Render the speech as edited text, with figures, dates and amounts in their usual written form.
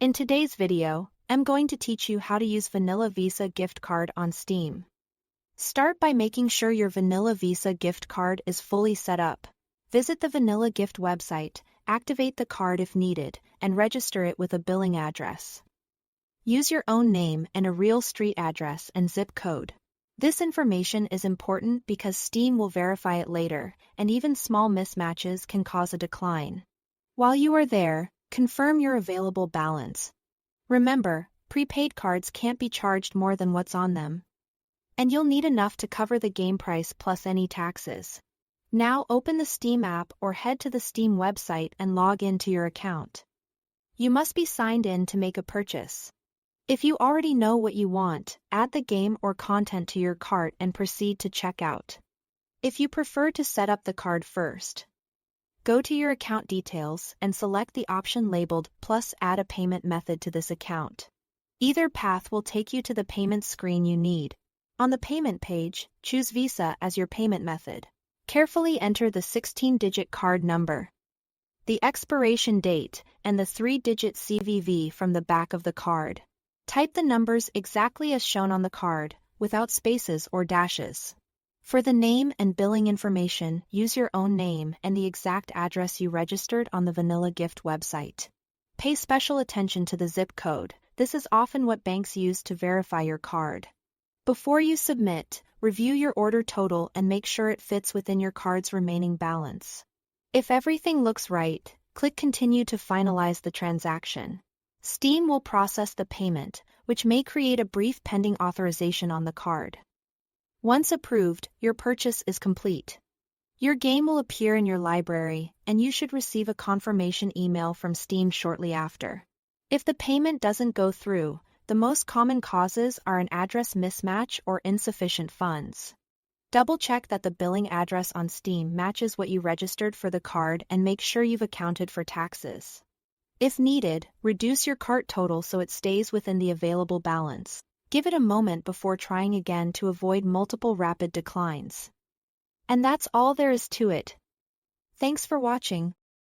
In today's video, I'm going to teach you how to use Vanilla Visa gift card on Steam. Start by making sure your Vanilla Visa gift card is fully set up. Visit the Vanilla Gift website, activate the card if needed, and register it with a billing address. Use your own name and a real street address and zip code. This information is important because Steam will verify it later, and even small mismatches can cause a decline. While you are there, confirm your available balance. Remember, prepaid cards can't be charged more than what's on them. And you'll need enough to cover the game price plus any taxes. Now open the Steam app or head to the Steam website and log into your account. You must be signed in to make a purchase. If you already know what you want, add the game or content to your cart and proceed to checkout. If you prefer to set up the card first, go to your account details and select the option labeled plus add a payment method to this account. Either path will take you to the payment screen you need. On the payment page, choose Visa as your payment method. Carefully enter the 16-digit card number, the expiration date, and the 3-digit CVV from the back of the card. Type the numbers exactly as shown on the card, without spaces or dashes. For the name and billing information, use your own name and the exact address you registered on the Vanilla Gift website. Pay special attention to the zip code. This is often what banks use to verify your card. Before you submit, review your order total and make sure it fits within your card's remaining balance. If everything looks right, click Continue to finalize the transaction. Steam will process the payment, which may create a brief pending authorization on the card. Once approved, your purchase is complete. Your game will appear in your library, and you should receive a confirmation email from Steam shortly after. If the payment doesn't go through, the most common causes are an address mismatch or insufficient funds. Double-check that the billing address on Steam matches what you registered for the card and make sure you've accounted for taxes. If needed, reduce your cart total so it stays within the available balance. Give it a moment before trying again to avoid multiple rapid declines. And that's all there is to it. Thanks for watching.